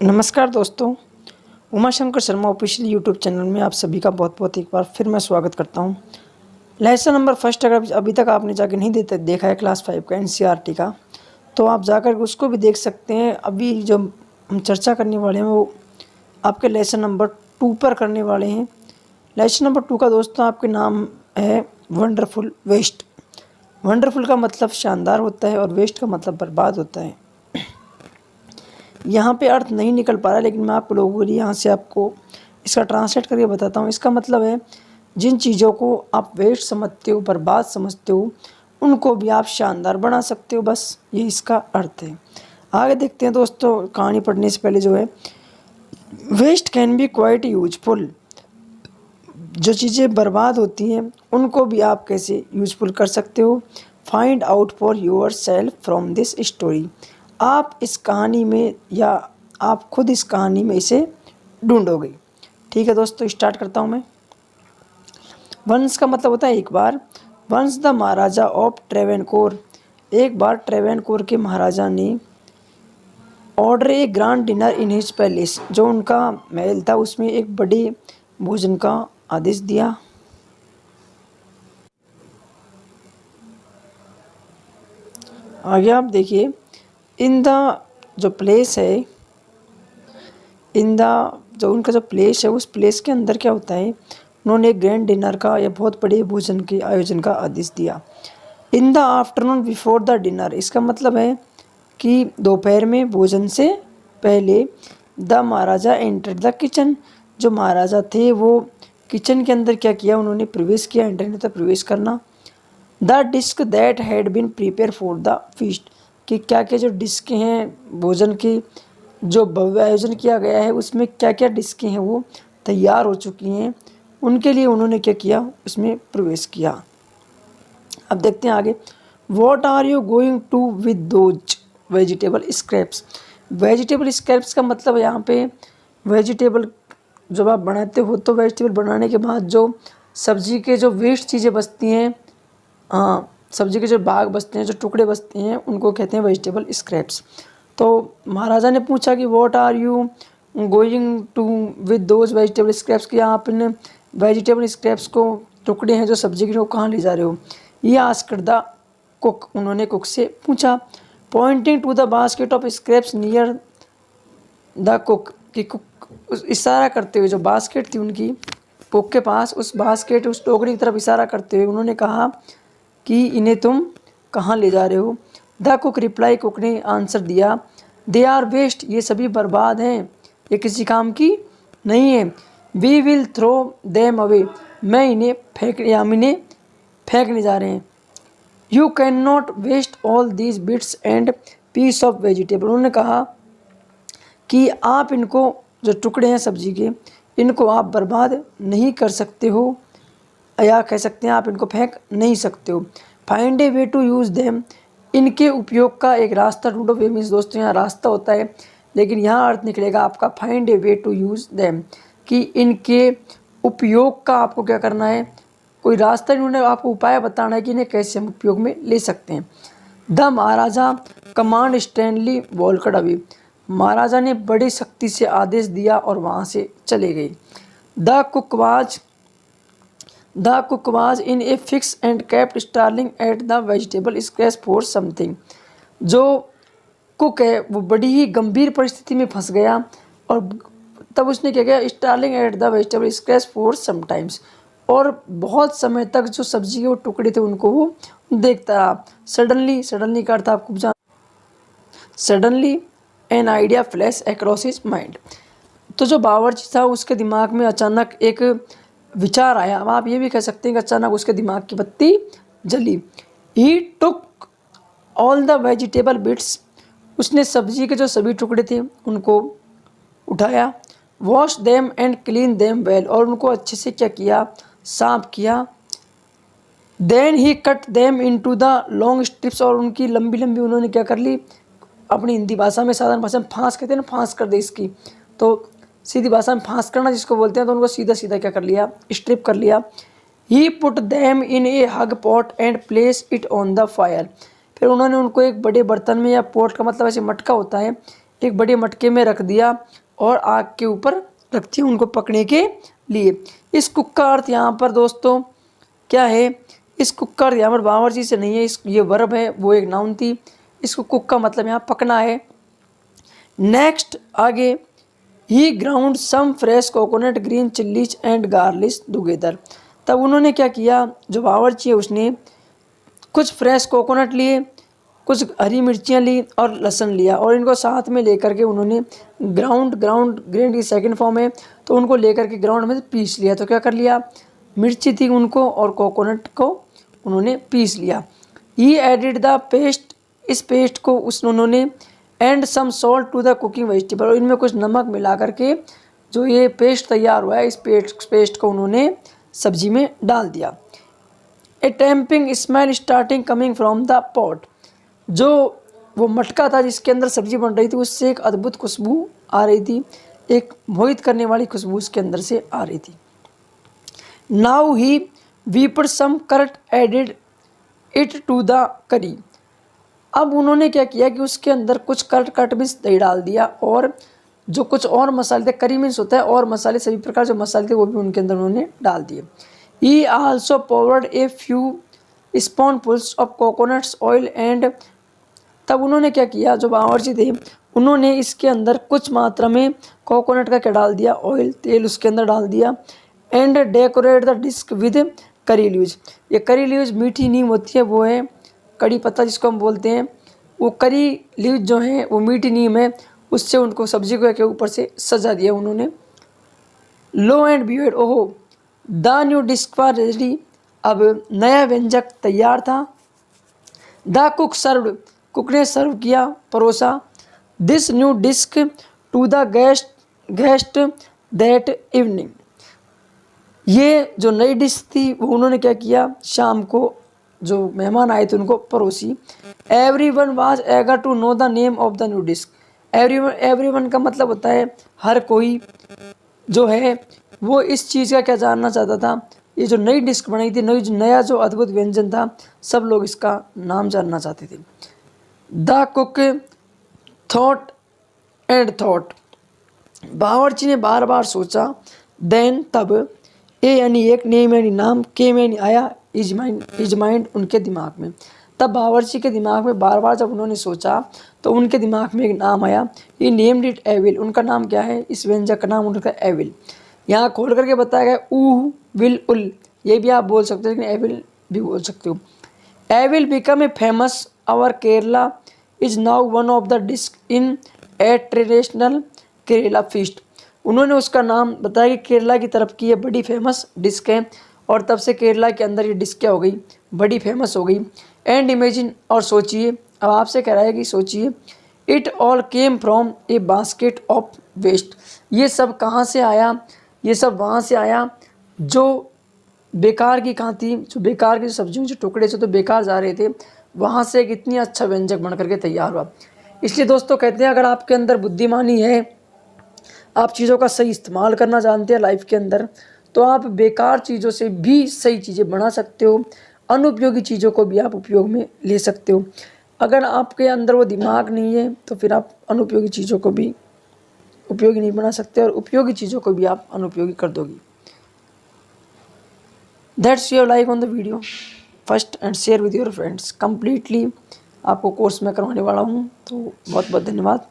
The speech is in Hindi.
नमस्कार दोस्तों, Uma Shankar Sharma official YouTube channel में आप सभी का बहुत बहुत एक बार फिर मैं स्वागत करता हूं। लेसन नंबर फर्स्ट अगर अभी तक आपने जाकर नहीं देखा है क्लास 5 का एनसीईआरटी का, तो आप जाकर उसको भी देख सकते हैं। अभी जो हम चर्चा करने वाले हैं वो आपके लेसन नंबर 2 पर करने वाले हैं। लेसन नंबर 2 का दोस्तों आपके नाम है वंडरफुल वेस्ट। वंडरफुल का मतलब शानदार होता है और वेस्ट का मतलब बर्बाद होता है। यहाँ पे अर्थ नहीं निकल पा रहा, लेकिन मैं आप लोगों के लिए यहाँ से आपको इसका ट्रांसलेट करके बताता हूँ। इसका मतलब है जिन चीज़ों को आप वेस्ट समझते हो, बर्बाद समझते हो, उनको भी आप शानदार बना सकते हो। बस ये इसका अर्थ है। आगे देखते हैं दोस्तों, कहानी पढ़ने से पहले जो है, waste can be quite useful. जो चीज़ें बर्बाद होती हैं उनको भी आप कैसे यूजफुल कर सकते हो। Find out for your self from this story. आप इस कहानी में या आप खुद इस कहानी में इसे ढूंढोगे। ठीक है दोस्तों, स्टार्ट करता हूँ मैं। वंस का मतलब होता है एक बार। Once the maharaja of Travancore. एक बार ट्रेवेनकोर के महाराजा ने order a grand dinner in his palace. जो उनका महल था उसमें एक बड़े भोजन का आदेश दिया। आगे आप देखिए, इन द जो प्लेस है, इन द जो उनका जो प्लेस है उस प्लेस के अंदर क्या होता है, उन्होंने एक ग्रैंड डिनर का या बहुत बड़े भोजन के आयोजन का आदेश दिया। In the afternoon before the dinner, इसका मतलब है कि दोपहर में भोजन से पहले the Maharaja enter the kitchen. जो महाराजा थे वो किचन के अंदर क्या किया, उन्होंने प्रवेश किया। एंटर मतलब प्रवेश करना। The dish that had been prepare for the feast, कि क्या क्या जो डिस्क हैं भोजन की, जो भव्य आयोजन किया गया है उसमें क्या क्या डिस्कें हैं वो तैयार हो चुकी हैं, उनके लिए उन्होंने क्या किया, उसमें प्रवेश किया। अब देखते हैं आगे। What are you going to with those vegetable scraps. Vegetable scraps का मतलब यहाँ पे वेजिटेबल जब आप बनाते हो तो वेजिटेबल बनाने के बाद जो सब्जी के जो वेस्ट चीज़ें बचती हैं, हाँ, सब्जी के जो भाग बचते हैं, जो टुकड़े बचते हैं, उनको कहते हैं वेजिटेबल स्क्रैप्स। तो महाराजा ने पूछा कि what are you going to with those vegetable scraps, कि आप इन वेजिटेबल स्क्रैप्स को, टुकड़े हैं जो सब्जी के, वो कहाँ ले जा रहे हो। ये आस्क्ड द कुक, उन्होंने कुक से पूछा। Pointing to the basket of scraps near the cook, कि कुक इशारा करते हुए, जो बास्केट थी उनकी कुक के पास, उस बास्केट उस टोकरी की तरफ इशारा करते हुए उन्होंने कहा कि इन्हें तुम कहाँ ले जा रहे हो। द कुक रिप्लाई, कुक ने आंसर दिया, दे आर वेस्ट, ये सभी बर्बाद हैं, ये किसी काम की नहीं है। We will throw them away, मैं इन्हें फेंकने जा रहे हैं। You can not waste all these bits and piece of vegetable, उन्होंने कहा कि आप इनको, जो टुकड़े हैं सब्जी के, इनको आप बर्बाद नहीं कर सकते हो, या कह सकते हैं आप इनको फेंक नहीं सकते हो। Find a way to use them, इनके उपयोग का एक रास्ता ढूंढो। वे मीन्स दोस्तों यहाँ रास्ता होता है, लेकिन यहाँ अर्थ निकलेगा आपका find a way to use them, कि इनके उपयोग का आपको क्या करना है, कोई रास्ता ढूंढना, आपको उपाय बताना है कि इन्हें कैसे हम उपयोग में ले सकते हैं। The maharaja command sternly walked away, महाराजा ने बड़ी शक्ति से आदेश दिया और वहाँ से चले गए। The cook was in a fix and kept staring at the vegetable scraps for something. जो कुक है वो बड़ी ही गंभीर परिस्थिति में फंस गया और तब उसने क्या किया, staring at the vegetable scraps for some times, और बहुत समय तक जो सब्जी के वो टुकड़े थे उनको वो देखता रहा। सडनली का अर्थ आपको जान, suddenly an idea flash across his mind, तो जो बावर्ची था उसके दिमाग में अचानक एक विचार आया। अब आप ये भी कह सकते हैं कि अचानक उसके दिमाग की बत्ती जली। He took all the vegetable bits, उसने सब्जी के जो सभी टुकड़े थे उनको उठाया। Wash them and clean them well, और उनको अच्छे से क्या किया, साफ किया। Then he cut them into the long strips, और उनकी लंबी लंबी उन्होंने क्या कर ली, अपनी हिंदी भाषा में, साधारण भाषा में फांस कहते हैं ना, फांस कर दे इसकी, तो सीधी भाषा में फांस करना जिसको बोलते हैं, तो उनको सीधा सीधा क्या कर लिया, स्ट्रिप कर लिया। He put them in a huge pot and place it on the fire, फिर उन्होंने उनको एक बड़े बर्तन में, या पॉट का मतलब ऐसे मटका होता है, एक बड़े मटके में रख दिया और आग के ऊपर रख दिया उनको पकने के लिए। इस कुक का अर्थ यहाँ पर दोस्तों क्या है, इस कुक का अर्थ यहाँ पर बावर्ची से नहीं है, इस ये वर्ब है, वो एक नाउन थी। इसको कुक का मतलब यहाँ पकना है। नेक्स्ट आगे, he ground some fresh coconut green chillies and garlic together. तब उन्होंने क्या किया, जो बावर्ची है उसने कुछ फ्रेश कोकोनट लिए, कुछ हरी मिर्चियाँ ली और लहसुन लिया और इनको साथ में लेकर के उन्होंने ग्राउंड ग्रेंड की सेकंड फॉर्म है, तो उनको लेकर के ग्राउंड में पीस लिया। तो क्या कर लिया, मिर्ची थी उनको और कोकोनट को उन्होंने पीस लिया। ही एडिड द पेस्ट, इस पेस्ट को उन्होंने and some salt to the cooking vegetable, और इनमें कुछ नमक मिला करके जो ये पेस्ट तैयार हुआ है इस पेस्ट को उन्होंने सब्जी में डाल दिया। A tempting smell starting coming from the pot, जो वो मटका था जिसके अंदर सब्जी बन रही थी उससे एक अद्भुत खुशबू आ रही थी, एक मोहित करने वाली खुशबू उसके अंदर से आ रही थी। Now he whipped some curd added it to the curry, अब उन्होंने क्या किया कि उसके अंदर कुछ कट मीन्स दही डाल दिया और जो कुछ और मसाले थे, करी मीन्स होता है और मसाले, सभी प्रकार जो मसाले थे वो भी उनके अंदर उन्होंने डाल दिए। He also poured a few spoonfuls of coconuts oil and, तब उन्होंने क्या किया, जो बावर्ची थे उन्होंने इसके अंदर कुछ मात्रा में कोकोनट का क्या डाल दिया, ऑयल, तेल उसके अंदर डाल दिया। And decorate the dish with curry leaves, ये करी लीव्स मीठी नीम होती है, वो है कड़ी पत्ता जिसको हम बोलते हैं, वो करी लीव्स जो है वो मीठी नीम है, उससे उनको सब्जी को के ऊपर से सजा दिया उन्होंने। लो एंड बियर्ड, ओहो the new dish for ready, अब नया व्यंजक तैयार था। द कुक सर्व्ड, कुक ने सर्व किया, परोसा। This new dish to the guest that evening, ये जो नई डिश थी वो उन्होंने क्या किया, शाम को जो मेहमान आए थे उनको परोसी। Everyone was eager to know the name of the new dish, everyone का मतलब होता है हर कोई जो है वो इस चीज़ का क्या जानना चाहता था, ये जो नई डिश बनाई थी, नया जो अद्भुत व्यंजन था, सब लोग इसका नाम जानना चाहते थे। The cook thought and thought, बावर्ची ने बार बार सोचा। देन तब, ए यानी एक, नेम यानी नाम, के यानी आया, इज माइंड उनके दिमाग में। तब बावर्ची के दिमाग में बार बार जब उन्होंने सोचा तो उनके दिमाग में एक नाम आया। ये नेम्ड इट एविल, उनका नाम क्या है, इस व्यंजक का नाम उनका एविल। यहाँ खोल करके बताया गया ऊ विल उल, ये भी आप बोल सकते हो लेकिन एविल भी बोल सकते हो। Avial become a famous, our Kerala is now one of the dish in a traditional Kerala feast, उन्होंने उसका नाम बताया कि केरला की तरफ की ये बड़ी फेमस डिश है और तब से केरला के अंदर ये डिश क्या हो गई, बड़ी फेमस हो गई। एंड इमेजिन, और सोचिए, अब आपसे कह रहा है कि सोचिए, it all came from a basket of waste, ये सब कहाँ से आया, ये सब वहाँ से आया जो बेकार की कहाँ थी, जो बेकार की सब्जियों के टुकड़े से तो बेकार जा रहे थे, वहाँ से एक इतनी अच्छा व्यंजक बन करके तैयार हुआ। इसलिए दोस्तों कहते हैं अगर आपके अंदर बुद्धिमानी है, आप चीज़ों का सही इस्तेमाल करना जानते हैं लाइफ के अंदर, तो आप बेकार चीज़ों से भी सही चीज़ें बना सकते हो, अनुपयोगी चीज़ों को भी आप उपयोग में ले सकते हो। अगर आपके अंदर वो दिमाग नहीं है तो फिर आप अनुपयोगी चीज़ों को भी उपयोगी नहीं बना सकते और उपयोगी चीज़ों को भी आप अनुपयोगी कर दोगे। That's your like on the video first and share with your friends. Completely आपको कोर्स में करवाने वाला हूँ, तो बहुत बहुत धन्यवाद।